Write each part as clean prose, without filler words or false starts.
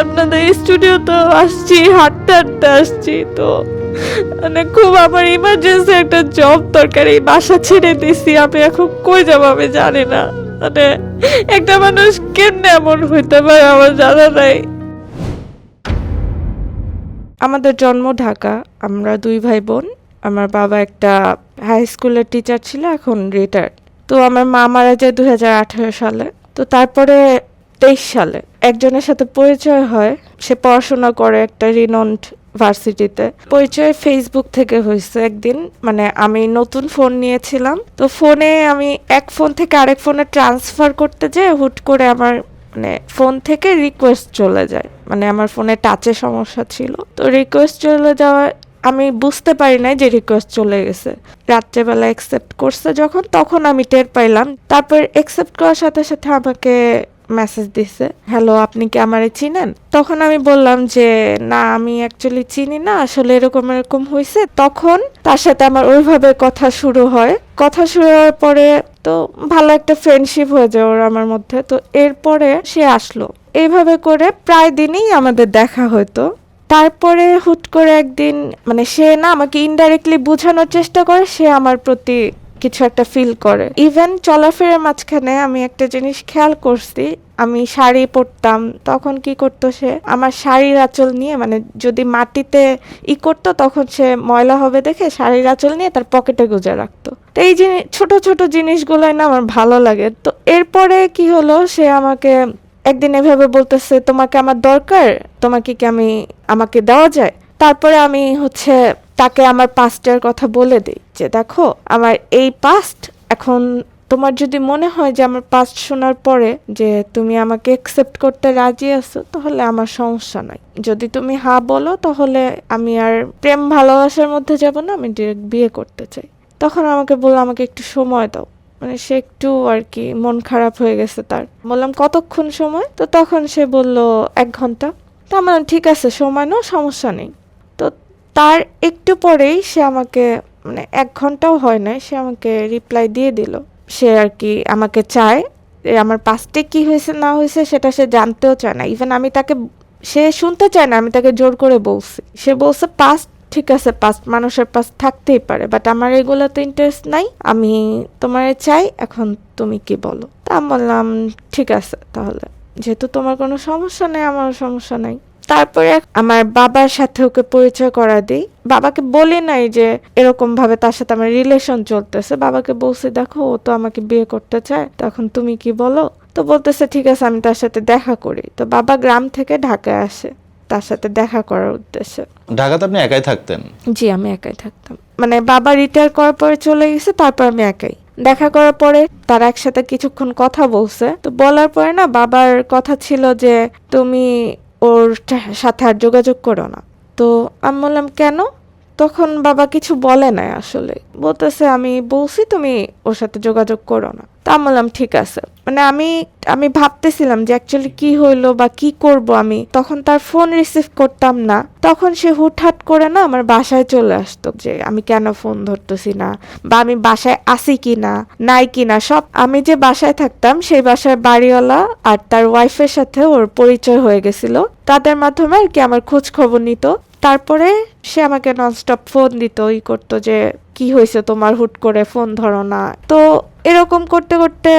আপনাদের স্টুডিও তো আসছি, হাঁটতে হাঁটতে আসছি, তো মানে খুব আমার ইমার্জেন্সি একটা জব দরকার। এই বাসা ছেড়ে দিছি, আমি এখন কই যাবো আমি জানি না। মানে একটা মানুষ কেমনে এমন হইতে পারে আমার জানা নাই। আমাদের জন্ম ঢাকা, আমরা 2 ভাই বোন। আমার বাবা একটা হাই স্কুলের টিচার ছিল, এখন রিটায়ার্ড। তো আমার মা মারা যায় 2018 সালে। তো তারপরে 23 সালে একজনের সাথে পরিচয় হয়। সে পড়াশোনা করে একটা রিনাউন্ড ভার্সিটিতে। পরিচয় ফেসবুক থেকে হয়েছে একদিন। মানে আমি নতুন ফোন নিয়েছিলাম, তো ফোনে আমি এক ফোন থেকে আরেক ফোনে ট্রান্সফার করতে যেয়ে হুট করে আমার মানে ফোন থেকে রিকোয়েস্ট চলে যায়। মানে আমার ফোনে টাচে সমস্যা ছিল, তো রিকোয়েস্ট চলে যাওয়ায় আমি বুঝতে পারি নাই যে রিকোয়েস্ট চলে গেছে। রাত্রেবেলা অ্যাকসেপ্ট করছে যখন, তখন আমি টের পাইলাম। তারপর অ্যাকসেপ্ট করার সাথে সাথে আমাকে মেসেজ দিছে, হ্যালো আপনি কি আমারে চিনেন? তখন আমি বললাম যে না, আমি অ্যাকচুয়ালি চিনি না, আসলে এরকম এরকম হয়েছে। তখন তার সাথে আমার ওইভাবে কথা শুরু হয়। কথা শুরু হওয়ার পরে তো ভালো একটা ফ্রেন্ডশিপ হয়ে যায় ওর আমার মধ্যে। তো এরপরে সে আসলো, এইভাবে করে প্রায় দিনই আমাদের দেখা হতো। তারপরে হুট করে একদিন মানে সে না আমাকে ইনডাইরেক্টলি বোঝানোর চেষ্টা করে সে আমার প্রতি কিছু একটা ফিল করে। ইভেন চলাফেরার মাঝখানে আমি একটা জিনিস খেয়াল করছি, আমি শাড়ি পরতাম, তখন কি করতো সে আমার শাড়ির আঁচল নিয়ে, মানে যদি মাটিতে করতো তখন সে ময়লা হবে দেখে শাড়ির আঁচল নিয়ে তার পকেটে গুজে রাখতো। তো এই জিনিস ছোট ছোট জিনিসগুলোই না আমার ভালো লাগে। তো এরপরে কি হলো, সে আমাকে একদিন এভাবে বলতেছে, তোমাকে আমার দরকার, তোমাকে কি আমাকে দেওয়া যায়? তারপরে আমি তাকে আমার পাস্টের কথা বলে দিই যে দেখো আমার এই পাস্ট, এখন তোমার যদি মনে হয় যে আমার পাস্ট শোনার পরে যে তুমি আমাকে অ্যাকসেপ্ট করতে রাজি আছো, তাহলে আমার সমস্যা নাই। যদি তুমি হ্যাঁ বলো তাহলে আমি আর প্রেম ভালোবাসার মধ্যে যাব না, আমি ডিরেক্ট বিয়ে করতে চাই। তখন আমাকে বললো আমাকে একটু সময় দাও। মানে সে একটু আর কি মন খারাপ হয়ে গেছে তার। বললাম কতক্ষণ সময়? তো তখন সে বলল 1 ঘন্টা। তা আমার ঠিক আছে, সময় নাও, সমস্যা নেই। তো তার একটু পরেই সে আমাকে, মানে 1 ঘন্টাও হয় নাই, সে আমাকে রিপ্লাই দিয়ে দিল। সে আর কি আমাকে চায়, আমার পাস্টে কি হয়েছে না হয়েছে সেটা সে জানতেও চায় না। ইভেন সে শুনতে চায় না, আমি তাকে জোর করে বলছি। সে বলছে পাস্ট ঠিক আছে, পাস্ট মানুষের পাস্ট থাকতেই পারে, বাট আমার এগুলোতে ইন্টারেস্ট নাই, আমি তোমারে চাই, এখন তুমি কি বলো? তা আমি বললাম ঠিক আছে, তাহলে যেহেতু তোমার কোনো সমস্যা নেই আমার সমস্যা নাই। তারপরে আমার বাবার সাথে ওকে পরিচয় করা দিই। বাবাকে বলি নাই যে এরকম ভাবে তার সাথে আমার রিলেশন চলতেছে। বাবাকে বলছি দেখো ও তো আমাকে বিয়ে করতে চায়, তখন তুমি কি বলো? তো বলতেছে ঠিক আছে আমি তার সাথে দেখা করি। তো বাবা গ্রাম থেকে ঢাকায় আসে তার সাথে দেখা করার উদ্দেশ্যে। ঢাকাতে আপনি একাই থাকতেন? জি, আমি একাই থাকতাম। মানে বাবা রিটায়ার করার পরে চলে গেছে, তারপর আমি একাই। দেখা করার পরে তারা একসাথে কিছুক্ষণ কথা বলছে। তো বলার পরে না বাবার কথা ছিল যে তুমি ওর সাথে আর যোগাযোগ করো না। তো আমি বললাম কেন? তখন বাবা কিছু বলে নাই, আসলে বলতেছে আমি বলছি তুমি ওর সাথে যোগাযোগ করো না। তা আমি বললাম ঠিক আছে। মানে আমি ভাবতেছিলাম যে অ্যাকচুয়ালি কি হইলো বা কি করব। আমি তখন তার ফোন রিসিভ করতাম না। তখন সে হুটহাট করে না আমার বাসায় চলে আসতো, যে আমি কেন ফোন ধরতেছি না, বা আমি বাসায় আসি কিনা নাই কিনা সব। আমি যে বাসায় থাকতাম সেই বাসায় বাড়িওয়ালা আর তার ওয়াইফের সাথে ওর পরিচয় হয়ে গেছিল, তাদের মাধ্যমে আর কি আমার খোঁজ খবর নিত। তারপরে সে আমাকে ননস্টপ ফোন দিত, করতো যে কি হয়েছে তোমার, হুট করে ফোন ধরো না। তো এরকম করতে করতে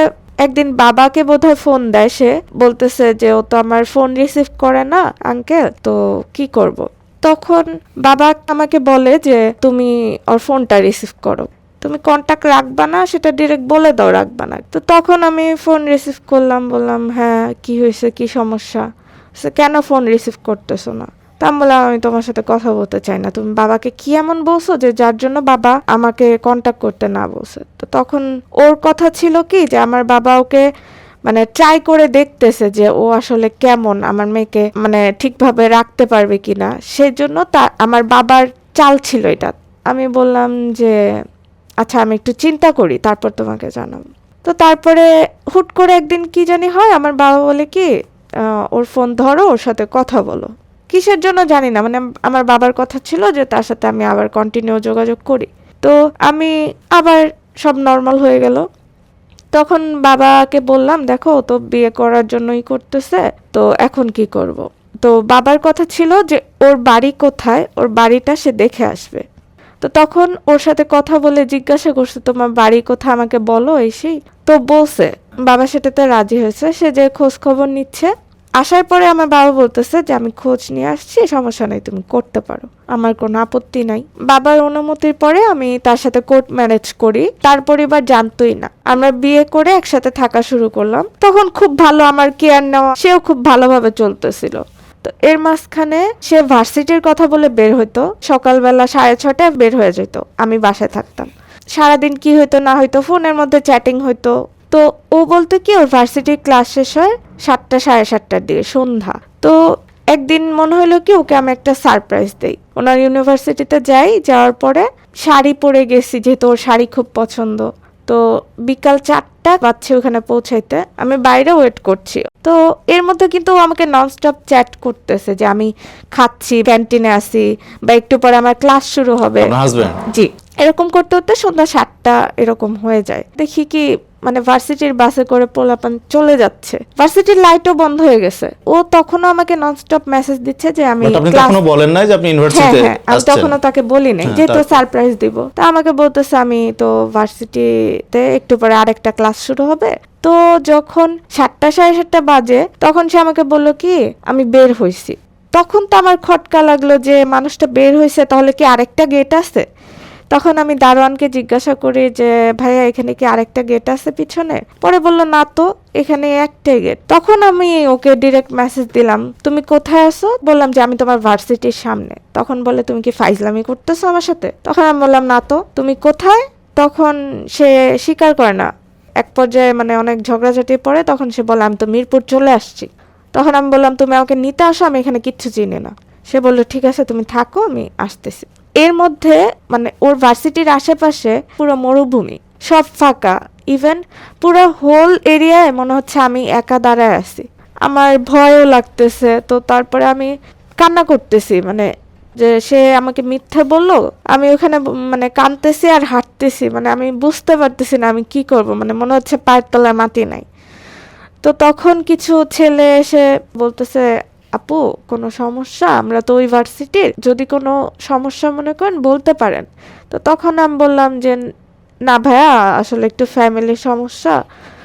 একদিন বাবাকে বোধহয় ফোন দেয়, সে বলতেছে যে ও তো আমার ফোন রিসিভ করে না আঙ্কেল, তো কি করব। তখন বাবা আমাকে বলে যে তুমি ওর ফোনটা রিসিভ করো, তুমি কন্টাক্ট রাখবা না সেটা ডিরেক্ট বলে দাও রাখবা না। তো তখন আমি ফোন রিসিভ করলাম, বললাম হ্যাঁ কি হয়েছে, কি সমস্যা? কেন ফোন রিসিভ করতেছো না? তা আমি বললাম আমি তোমার সাথে কথা বলতে চাই না, তুমি বাবাকে কি এমন বলছো যে যার জন্য বাবা আমাকে কন্টাক্ট করতে না বলছে? তো তখন ওর কথা ছিল কি যে আমার বাবা ওকে মানে ট্রাই করে দেখতেছে যে ও আসলে কেমন, আমার মেয়েকে মানে ঠিকভাবে রাখতে পারবে কিনা, সেজন্য আমার বাবার চাল ছিল এটা। আমি বললাম যে আচ্ছা আমি একটু চিন্তা করি তারপর তোমাকে জানাবো। তো তারপরে হুট করে একদিন কি জানি হয়, আমার বাবা বলে কি ওর ফোন ধরো, ওর সাথে কথা বলো। কিসের জন্য জানি না, মানে আমার বাবার কথা ছিল যে তার সাথে আমি আবার কন্টিনিউ যোগাযোগ করি। তো আমি আবার সব নর্মাল হয়ে গেল। তখন বাবাকে বললাম দেখো ও তো বিয়ে করার জন্যই করতেছে, তো এখন কি করব? তো বাবার কথা ছিল যে ওর বাড়ি কোথায়, ওর বাড়িটা সে দেখে আসবে। তো তখন ওর সাথে কথা বলে জিজ্ঞাসা করছে তোমার বাড়ি কোথায় আমাকে বলো এসেই। তো বলছে, বাবা সেটাতে রাজি হয়েছে, সে যে খোঁজ খবর নিচ্ছে। আসার পরে আমার বাবা বলতেছে যে আমি খোঁজ নিয়ে আসছি, সমস্যা নেই, তুমি করতে পারো, আমার কোনো আপত্তি নাই। বাবার অনুমতির পরে আমি তার সাথে কোর্ট ম্যারেজ করি। তার পরিবার জানতোই না। আমরা বিয়ে করে একসাথে থাকা শুরু করলাম। তখন খুব ভালো আমার কেয়ার নেওয়া, সেও খুব ভালোভাবে চলতেছিল। তো এর মাঝখানে সে ভার্সিটির কথা বলে বের হইতো, সকালবেলা 6:30টায় বের হয়ে যেত, আমি বাসায় থাকতাম। সারাদিন কি হইতো না হইতো, ফোনের মধ্যে চ্যাটিং হইতো। তো ও বলতো কি ওর ভার্সিটির ক্লাস শেষ হয় 7টা 7:30টার দিকে, সন্ধ্যা। তো একদিন মনে হলো কি ওকে আমি একটা সারপ্রাইজ দেই। ওনার ইউনিভার্সিটিতে যাওয়ার পরে শাড়ি পরে গেছি, যেহেতু ওর শাড়ি খুব পছন্দ। তো বিকাল 4টা বাজছে ওখানে পৌঁছাইতে, আমি বাইরে ওয়েট করছি। তো এর মধ্যে কিন্তু ও আমাকে ননস্টপ চ্যাট করতেছে যে আমি খাচ্ছি, ক্যান্টিনে আসি, বা একটু পরে আমার ক্লাস শুরু হবে। জি, এরকম করতে করতে সন্ধ্যা 7টা এরকম হয়ে যায়। দেখি কি মানে ভার্সিটির বাসে করে পোলাপান চলে যাচ্ছে, ভার্সিটির লাইটও বন্ধ হয়ে গেছে। ও তখনও আমাকে ননস্টপ মেসেজ দিচ্ছে যে আমি তখনো বলেন নাই যে আপনি ইউনিভার্সিটিতে আসছেন? আমি তখনও তাকে বলি নাই, যেহেতু সারপ্রাইজ দিব। তা আমাকে বলতেছে আমি তো ভার্সিটিতে একটু পরে আরেকটা ক্লাস শুরু হবে। তো যখন 7টা 7:30 বাজে তখন সে আমাকে বলল কি আমি বের হইছি। তখন তো আমার খটকা লাগলো যে মানুষটা বের হয়েছে, তাহলে কি আরেকটা গেট আছে? তখন আমি দারোয়ানকে জিজ্ঞাসা করি যে ভাইয়া এখানে কি আরেকটা গেট আছে পিছনে? পরে বলল না তো, এখানে একটাই গেট। তখন আমি ওকে ডিরেক্ট মেসেজ দিলাম তুমি কোথায় আছো? বললাম যে আমি তোমার ভার্সিটির সামনে। তখন বলে তুমি কি ফাইজলামি করতেছো আমার সাথে? তখন আমি বললাম না তো, তুমি কোথায়? তখন সে স্বীকার করে না। এক পর্যায়ে মানে অনেক ঝগড়াঝাটি পরে তখন সে বলে আমি তো মিরপুর চলে আসছি। তখন আমি বললাম তুমি আমাকে নিতে আসো, আমি এখানে কিচ্ছু চিনি না। সে বলল ঠিক আছে তুমি থাকো, আমি আসতেছি। এর মধ্যে মানে ওর ভার্সিটির আশেপাশে পুরো মরুভূমি, সব ফাঁকা, ইভেন পুরো হোল এরিয়ায় মনে হচ্ছে আমি একা দাঁড়ায় আছি। আমার ভয়ও লাগতেছে। তো তারপরে আমি কান্না করতেছি, মানে যে সে আমাকে মিথ্যে বললো। আমি ওখানে মানে কাঁদতেছি আর হাঁটতেছি, মানে আমি বুঝতে পারতেছি না আমি কি করব, মানে মনে হচ্ছে পায়ের তলায় মাটি নাই। তো তখন কিছু ছেলে এসে বলতেছে আপু কোনো সমস্যা, আমরা তো ওই ভার্সিটির, যদি কোনো সমস্যা মনে করেন বলতে পারেন। তো তখন আমি বললাম যে না ভাইয়া আসলে একটু ফ্যামিলির সমস্যা।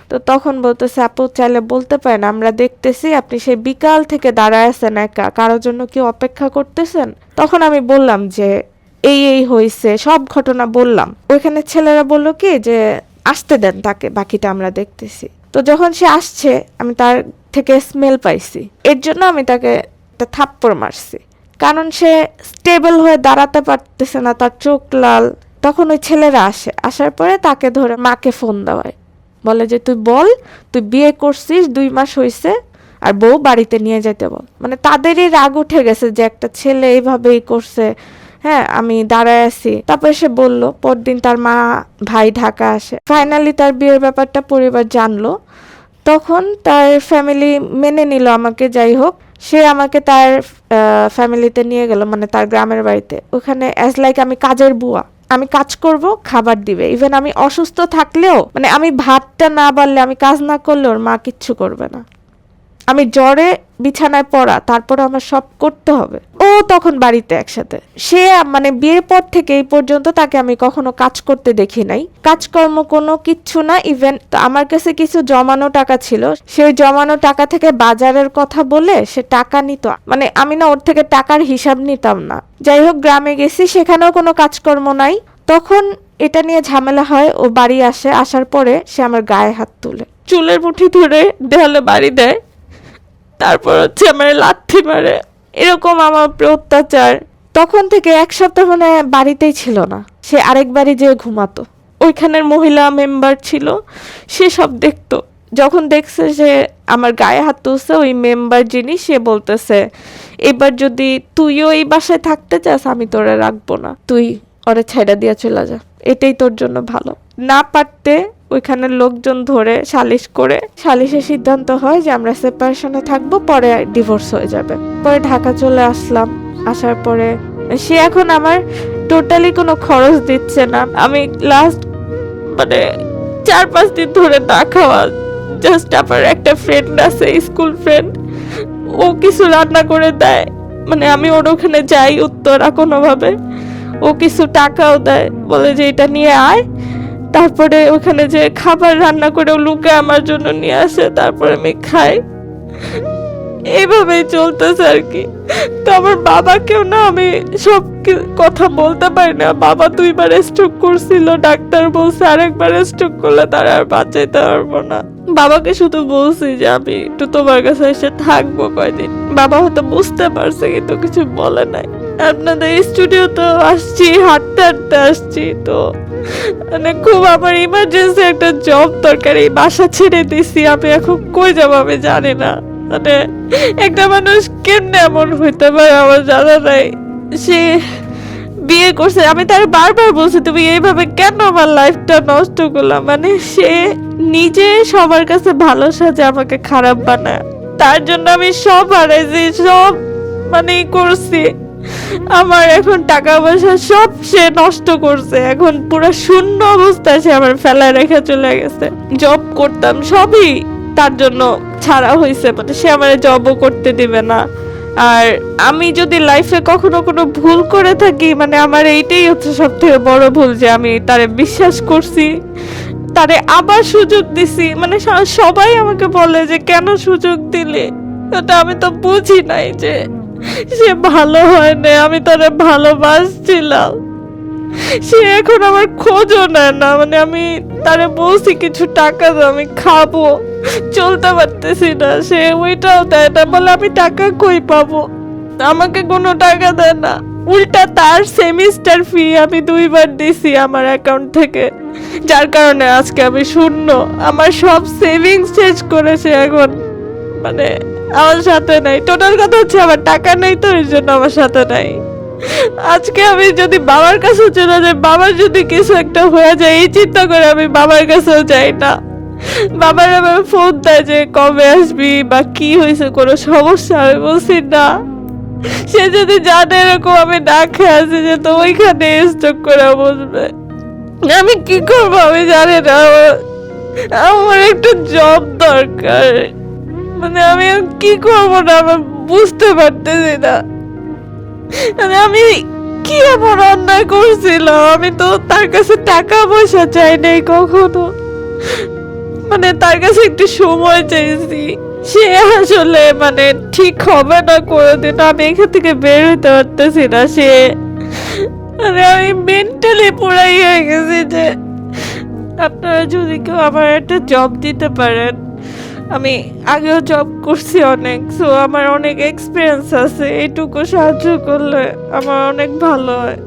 তো তখন বলতেছে আপু চাইলে বলতে পারেন, আমরা দেখতেছি আপনি সেই বিকাল থেকে দাঁড়ায় আছেন একা, কারোর জন্য কি অপেক্ষা করতেছেন? তখন আমি বললাম যে এই হয়েছে, সব ঘটনা বললাম। ওইখানে ছেলেরা বললো কি যে আসতে দেন তাকে, বাকিটা আমরা দেখতেছি। তো যখন সে আসছে আমি তার থেকে স্মেল পাইছি, এর জন্য আমি তাকে একটা থাপ্পড় মারছি, কারণ সে স্টেবল হয়ে দাঁড়াতে পারতেছে না, তার চোখ লাল। তখন ওই ছেলেরা আসার পরে তাকে ধরে মাকে ফোন দেওয়ায়, বলে যে তুই বল তুই বিয়ে করছিস 2 মাস হয়েছে আর বউ বাড়িতে নিয়ে যেতে বল। মানে তাদেরই রাগ উঠে গেছে যে একটা ছেলে এইভাবেই করছে। হ্যাঁ, আমি দাঁড়ায় আছি। তারপরে সে বলল পরদিন তার মা ভাই ঢাকা আসে। ফাইনালি তার বিয়ের ব্যাপারটা পরিবার জানলো। তখন তার ফ্যামিলি মেনে নিল আমাকে। যাই হোক, সে আমাকে তার ফ্যামিলিতে নিয়ে গেল, মানে তার গ্রামের বাড়িতে। ওখানে অ্যাজ লাইক আমি কাজের বুয়া, আমি কাজ করব, খাবার দিবে। ইভেন আমি অসুস্থ থাকলেও, মানে আমি ভাতটা না বাড়লে, আমি কাজ না করলে ওর মা কিচ্ছু করবে না। আমি জ্বরে বিছানায় পড়া, তারপর আমার সব করতে হবে। ও তখন বাড়িতে একসাথে। সে মানে বিয়ের পর থেকে এই পর্যন্ত তাকে আমি কখনো কাজ করতে দেখি নাই, কাজকর্ম কোনো কিচ্ছু না। ইভেন আমার কাছে কিছু জমানো টাকা ছিল, সেই জমানো টাকা থেকে বাজারের কথা বলে সে টাকা নিত। মানে আমি না ওর থেকে টাকার হিসাব নিতাম না। যাই হোক, গ্রামে গেছি, সেখানেও কোনো কাজকর্ম নাই। তখন এটা নিয়ে ঝামেলা হয়। ও বাড়ি আসে, আসার পরে সে আমার গায়ে হাত তুলে, চুলের মুঠি ধরে দেয়ালে বাড়ি দেয়, তারপর হচ্ছে আমার লাথি মারে। এরকম আমার উপর অত্যাচার। তখন থেকে 1 সপ্তাহ মানে বাড়িতেই ছিল না। সে আরেক বাড়ি যেয়ে ঘুমাতো। ওইখানের মহিলা মেম্বার ছিল, সে সব দেখতো। যখন দেখছে যে আমার গায়ে হাত তুলছে ওই মেম্বার যিনি, সে বলতেছে এবার যদি তুইও এই বাসায় থাকতে চাস আমি তোরে রাখবো না, তুই ওরে ছাইড়া দিয়া চলে যা, এটাই তোর জন্য ভালো। না পারতে ওইখানের লোকজন ধরে সালিশ করে, সালিশের সিদ্ধান্ত হয় যে আমরা সেপারেশনে থাকবো, পরে ডিভোর্স হয়ে যাবে। পরে ঢাকা চলে আসলাম। আসার পরে সে এখন আমার টোটালি কোনো খরচ দিচ্ছে না। আমি লাস্ট মানে 4-5 দিন ধরে না খাওয়া। জাস্ট আমার একটা ফ্রেন্ড আছে, স্কুল ফ্রেন্ড, ও কিছু রান্না করে দেয়, মানে আমি ওর ওখানে যাই উত্তরা কোনোভাবে, ও কিছু টাকাও দেয়, বলে যে এটা নিয়ে আয়, তারপরে ওখানে যে খাবার রান্না করে ও লুকে আমার জন্য নিয়ে আসে, তারপরে আমি খাই। এইভাবেই চলতেছে আর কি। তো আমার বাবাকেও না আমি সব কথা বলতে পারি না। বাবা 2 বার স্ট্রোক করছিল, ডাক্তার বলছে আরেকবার স্ট্রোক করলে তার আর বাঁচাইতে পারবো না। বাবাকে শুধু বলছি যে আমি একটু তোমার কাছে এসে থাকবো কয়দিন। বাবা হয়তো বুঝতে পারছে কিন্তু কিছু বলে নাই। আপনাদের স্টুডিও তো আসছি, হাঁটতে হাঁটতে আসছি, তো মানে খুব আমার ইমার্জেন্সি একটা জব দরকার। এই বাসা ছেড়ে দিছি, আমি এখন কই যাবো আমি জানি না। মানে একটা মানুষ কেমনে এমন হইতে পারে আমার জানা নাই। সে বিয়ে করছে, আমি তার বারবার বলছি তুমি এইভাবে কেন আমার লাইফটা নষ্ট করলাম। মানে সে নিজে সবার কাছে ভালো সাজে আমাকে খারাপ বানায়, তার জন্য আমি সব হারাইছি, সব মানে করছি। আমার এখন টাকা পয়সা সব সে নষ্ট করছে, এখন পুরো শূন্য অবস্থায় সে আমার ফেলায় রেখে চলে গেছে। জব করতাম সবই তার জন্য ছাড়া হয়েছে, মানে সে আমার জবও করতে দিবে না। আর আমি যদি লাইফে কখনো কোনো ভুল করে থাকি, মানে আমার এইটাই হচ্ছে সব থেকে বড় ভুল, যে আমি তারে বিশ্বাস করছি, তারে আবার সুযোগ দিছি। মানে সবাই আমাকে বলে যে কেন সুযোগ দিলে, ওটা আমি তো বুঝি নাই যে সে ভালো হয় না, আমি তারে ভালোবাসছিলাম। সে এখন আমার খোঁজও নেয় না। মানে আমি তারে বলছি কিছু টাকা দাও, আমি খাবো, চলতে পারতেছি না, সে ওইটাও দেয় না, বলে আমি টাকা কই পাবো, আমাকে কোনো টাকা দেয় না। উল্টা তার সেমিস্টার ফি আমি 2 বার দিছি আমার অ্যাকাউন্ট থেকে, যার কারণে আজকে আমি শূন্য। আমার সব সেভিংস শেষ করেছে, এখন মানে আমার সাথে নাই। টোটাল কথা হচ্ছে আমার টাকা নেই, তো এর জন্য আমার সাথে নাই। আজকে আমি যদি বাবার কাছে চলে যাই, বাবার যদি কিছু একটা হয়ে যায়, এই চিন্তা করে আমি বাবার কাছেও যাই না। বাবার আমার ফোন দেয় যে কবে আসবি বা কি হয়েছে, কোনো সমস্যা, আমি বলছি না। সে যদি জানে এরকম আমি না খেয়ে আছি, যে তো ওইখানে স্টক করে বসবে, আমি কি করবো আমি জানি না। আমার একটা জব দরকার, মানে আমি কি করবো না আমি বুঝতে পারতেছি না। মানে আমি কি এমন অন্যায় করছিলাম, আমি তো তার কাছে টাকা পয়সা চাই নাই কখনো, মানে তার কাছে একটু সময় চাইছি। সে আসলে মানে ঠিক হবে না কোনোদিন, আমি এখান থেকে বের হইতে পারতেছি না। সে মানে আমি মেন্টালি পুরাই হয়ে গেছি। যে আপনারা যদি কেউ আমার একটা জব দিতে পারেন, আমি আগেও জব করছি অনেক, সো আমার অনেক এক্সপিরিয়েন্স আছে, এইটুকু সাহায্য করলে আমার অনেক ভালো হয়।